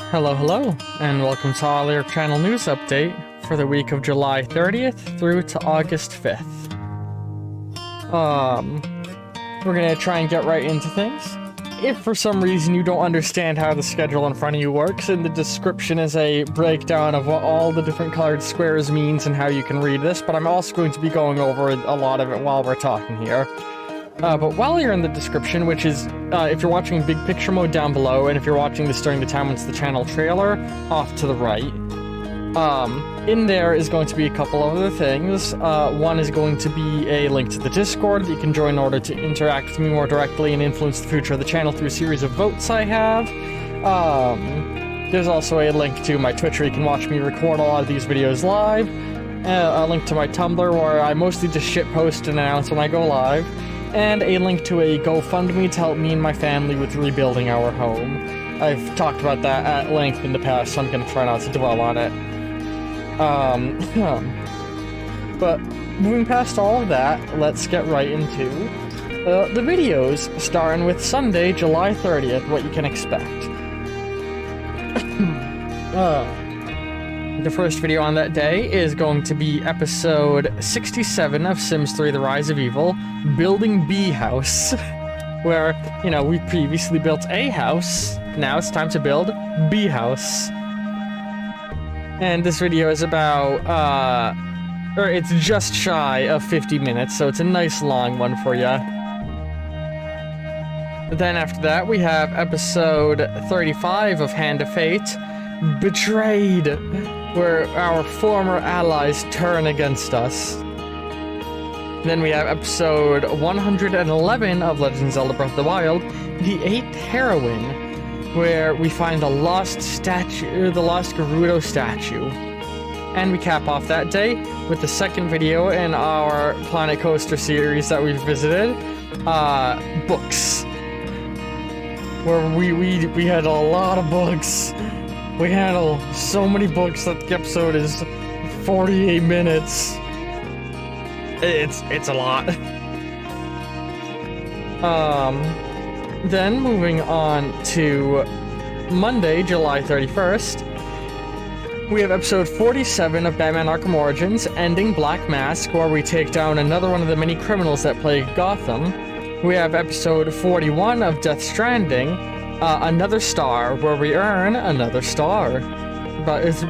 Hello, hello, and welcome to our channel news update for the week of July 30th through to August 5th. We're gonna try and get right into things. If for some reason you don't understand how the schedule in front of you works, in the description is a breakdown of what all the different colored squares means and how you can read this, but I'm also going to be going over a lot of it while we're talking here. But while you're in the description, which is, if you're watching big picture mode down below, and if you're watching this during the time when it's the channel trailer, off to the right, in there is going to be a couple of other things. One is going to be a link to the Discord that you can join in order to interact with me more directly and influence the future of the channel through a series of votes I have. There's also a link to my Twitch where you can watch me record a lot of these videos live. A link to my Tumblr where I mostly just shitpost and announce when I go live. And a link to a GoFundMe to help me and my family with rebuilding our home. I've talked about that at length in the past, so I'm gonna try not to dwell on it. But moving past all of that, let's get right into the videos, starting with Sunday, July 30th, what you can expect. The first video on that day is going to be episode 67 of Sims 3 The Rise of Evil, Building Bee House, where, you know, we previously built a house, now it's time to build Bee House. And this video is about, or it's just shy of 50 minutes, so it's a nice long one for ya. Then after that, we have episode 35 of Hand of Fate, Betrayed, where our former allies turn against us. Then we have episode 111 of Legend of Zelda Breath of the Wild, The Eighth Heroine, where we find the lost statue, the lost Gerudo statue. And we cap off that day with the second video in our Planet Coaster series that we've visited, books. Where we had a lot of books. We handle so many books that the episode is 48 minutes. It's a lot. Then moving on to Monday, July 31st, we have episode 47 of Batman Arkham Origins, Ending Black Mask, where we take down another one of the many criminals that plague Gotham. We have episode 41 of Death Stranding, Another Star, where we earn another star. But it's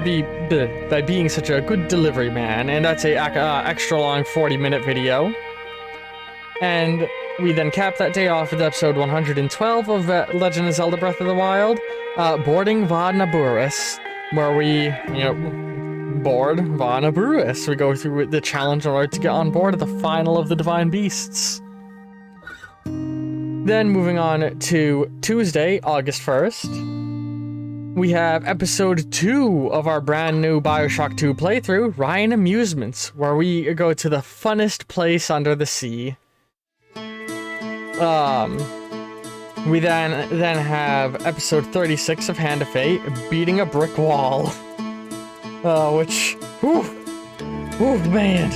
by being such a good delivery man, and that's a extra long 40-minute video. And we then cap that day off with episode 112 of Legend of Zelda Breath of the Wild, Boarding Va Naburis, where we, board Va Naburis. We go through the challenge in order to get on board at the final of the Divine Beasts. Then moving on to Tuesday, August 1st, we have episode 2 of our brand new BioShock 2 playthrough, Ryan Amusements, where we go to the funnest place under the sea. We then have episode 36 of Hand of Fate, Beating a Brick Wall. Which, man.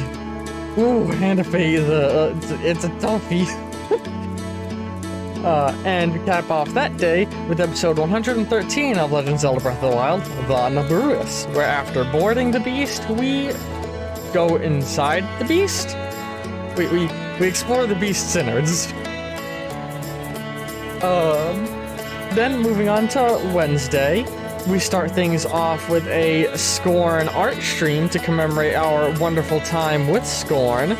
Hand of Fate is it's a toughie. And we cap off that day with episode 113 of Legend of Zelda Breath of the Wild, Va Naburis, where after boarding the beast, we go inside the beast. We explore the beast's innards. Then moving on to Wednesday, we start things off with a Scorn art stream to commemorate our wonderful time with Scorn.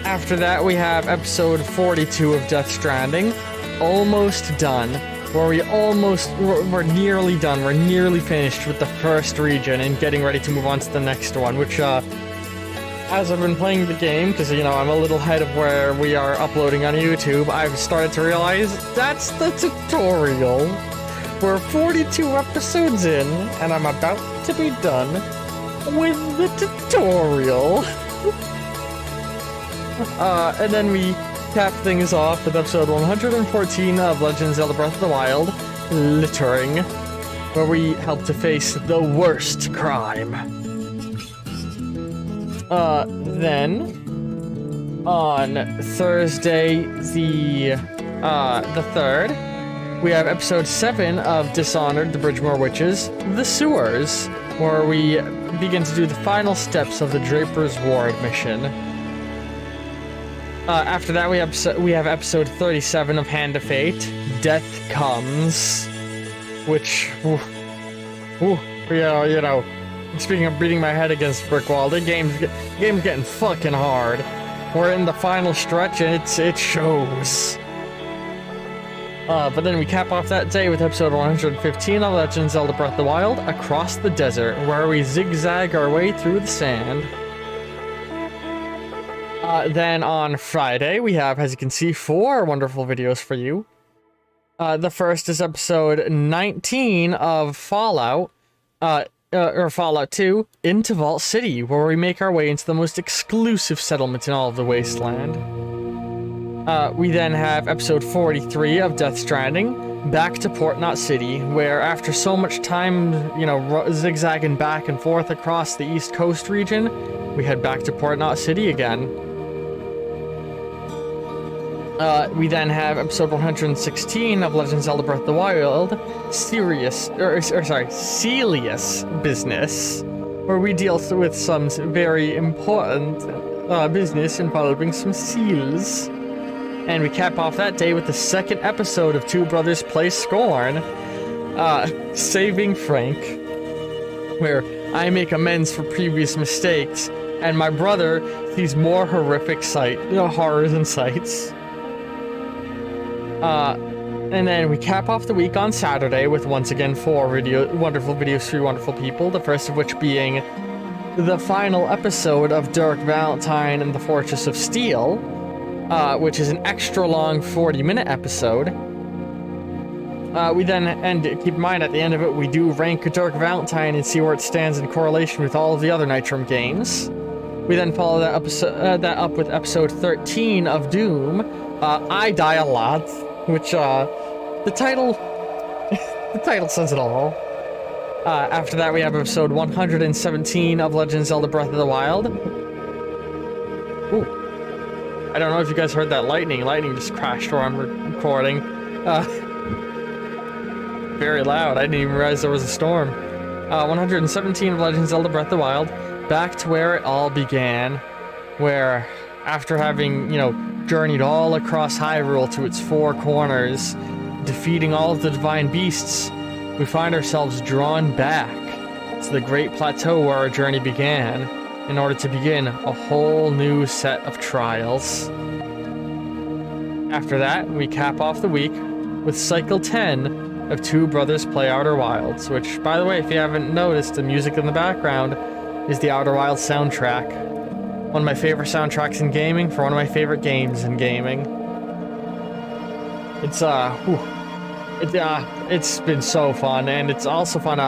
After that, we have episode 42 of Death Stranding, Almost Done, where we're nearly done. We're nearly finished with the first region and getting ready to move on to the next one, which, as I've been playing the game, because, I'm a little ahead of where we are uploading on YouTube, I've started to realize that's the tutorial. We're 42 episodes in, and I'm about to be done with the tutorial. And then we cap things off with episode 114 of Legend of Zelda Breath of the Wild, Littering, where we help to face the worst crime. Then, on Thursday, the 3rd, we have episode 7 of Dishonored, the Bridgemore Witches, The Sewers, where we begin to do the final steps of the Draper's Ward mission. After that, we have episode 37 of Hand of Fate, Death Comes, which, you know, speaking of beating my head against a brick wall, the game's getting fucking hard. We're in the final stretch, and it shows. But then we cap off that day with episode 115 of Legend of Zelda Breath of the Wild, Across the Desert, where we zigzag our way through the sand. Then on Friday, we have, as you can see, 4 wonderful videos for you. The first is episode 19 of Fallout, or Fallout 2, into Vault City, where we make our way into the most exclusive settlement in all of the Wasteland. We then have episode 43 of Death Stranding, back to Port Knot City, where after so much time, you know, zigzagging back and forth across the East Coast region, we head back to Port Knot City again. We then have episode 116 of Legend of Zelda Breath of the Wild, Serious Business, where we deal with some very important business involving some seals. And we cap off that day with the second episode of Two Brothers Play Scorn, Saving Frank, where I make amends for previous mistakes, and my brother sees more horrific horrors and sights. And then we cap off the week on Saturday with, once again, 4 wonderful videos for you wonderful people, the first of which being the final episode of Dark Valentine and the Fortress of Steel, which is an extra long 40-minute episode. We then, and keep in mind, at the end of it, we do rank Dark Valentine and see where it stands in correlation with all of the other Nitrum games. We then follow that up with episode 13 of Doom, I Die a Lot, which, the title says it all. After that, we have episode 117 of Legend of Zelda Breath of the Wild. Ooh. I don't know if you guys heard that lightning. Lightning just crashed where I'm recording. Very loud. I didn't even realize there was a storm. 117 of Legend of Zelda Breath of the Wild. Back to where it all began. Where, after having, you know, journeyed all across Hyrule to its 4 corners, defeating all of the divine beasts, we find ourselves drawn back to the Great Plateau where our journey began, in order to begin a whole new set of trials. After that, we cap off the week with Cycle 10 of Two Brothers Play Outer Wilds, which, by the way, if you haven't noticed, the music in the background is the Outer Wilds soundtrack. One of my favorite soundtracks in gaming for one of my favorite games in gaming. It's it's been so fun, and it's also fun,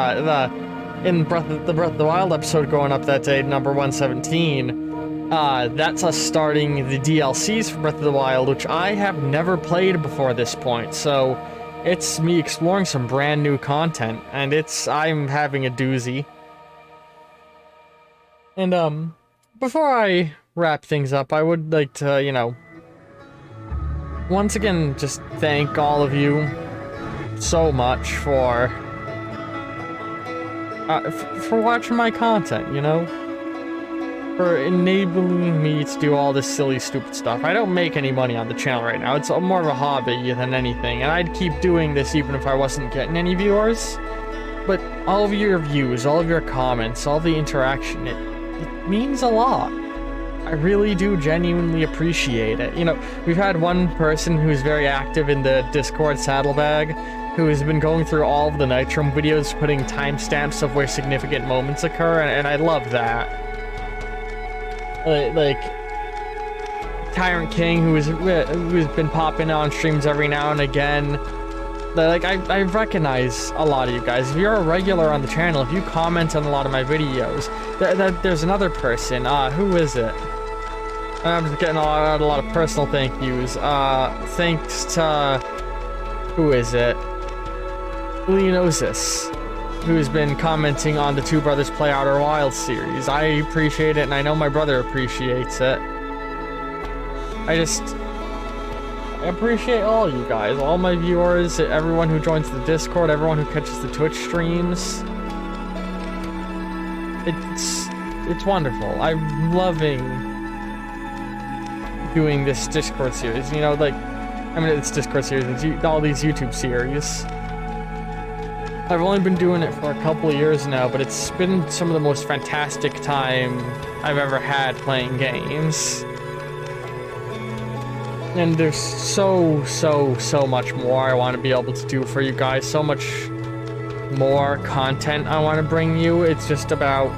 in the Breath of the Wild episode going up that day, number 117, that's us starting the DLCs for Breath of the Wild, which I have never played before this point, so it's me exploring some brand new content, and I'm having a doozy. And, before I wrap things up, I would like to, you know, once again, just thank all of you so much for watching my content, you know? For enabling me to do all this silly, stupid stuff. I don't make any money on the channel right now. It's more of a hobby than anything, and I'd keep doing this even if I wasn't getting any viewers. But all of your views, all of your comments, all the interaction, it means a lot. I really do genuinely appreciate it. You know, we've had one person who's very active in the Discord Saddlebag, who has been going through all of the Nitrum videos, putting timestamps of where significant moments occur, and I love that. Like Tyrant King, who's been popping on streams every now and again. Like, I recognize a lot of you guys. If you're a regular on the channel, if you comment on a lot of my videos, there's another person. Who is it? I'm just getting a lot of personal thank yous. Thanks to... who is it? Leonosis, who's been commenting on the Two Brothers Play Outer Wilds series. I appreciate it, and I know my brother appreciates it. I appreciate all you guys, all my viewers, everyone who joins the Discord, everyone who catches the Twitch streams. It's wonderful. I'm loving doing this Discord series. You know, like, I mean, it's Discord series, it's all these YouTube series. I've only been doing it for a couple of years now, but it's been some of the most fantastic time I've ever had playing games. And there's so much more I want to be able to do for you guys, so much more content I want to bring you. It's just about,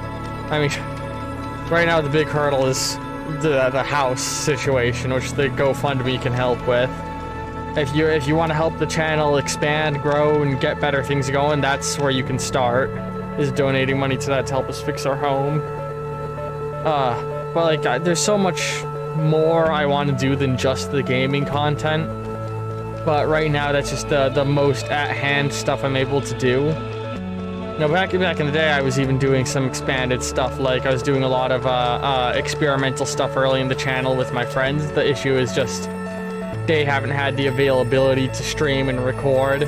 I mean, right now the big hurdle is the house situation, which the GoFundMe can help with. If you want to help the channel expand, grow, and get better things going, that's where you can start, is donating money to that to help us fix our home. But like, there's so much more I want to do than just the gaming content. But right now, that's just the most at-hand stuff I'm able to do. You know, back in the day, I was even doing some expanded stuff, like I was doing a lot of experimental stuff early in the channel with my friends. The issue is just they haven't had the availability to stream and record.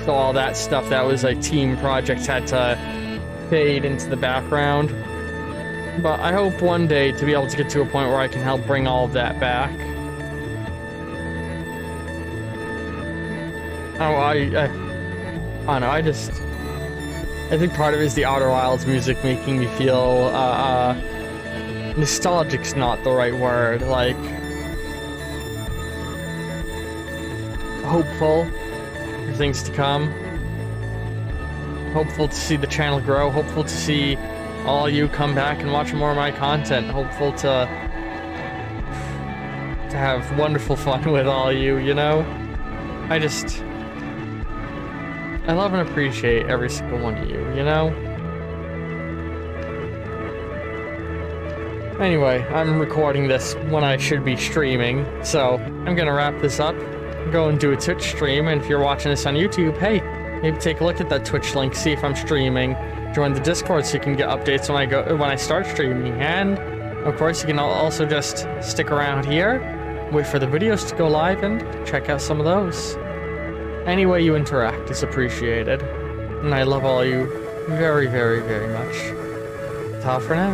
So all that stuff that was like team projects had to fade into the background. But I hope one day to be able to get to a point where I can help bring all of that back. I don't know, I think part of it is the Outer Wilds music making me feel, nostalgic's not the right word, like, hopeful for things to come. Hopeful to see the channel grow, hopeful to see all you come back and watch more of my content, hopeful to have wonderful fun with all you, you know? I love and appreciate every single one of you, you know? Anyway, I'm recording this when I should be streaming, so I'm gonna wrap this up, go and do a Twitch stream, and if you're watching this on YouTube, hey, maybe take a look at that Twitch link, see if I'm streaming. Join the Discord so you can get updates when I start streaming, and of course you can also just stick around here, wait for the videos to go live, and check out some of those. Any way you interact is appreciated, and I love all you very, very, very much. Ta for now.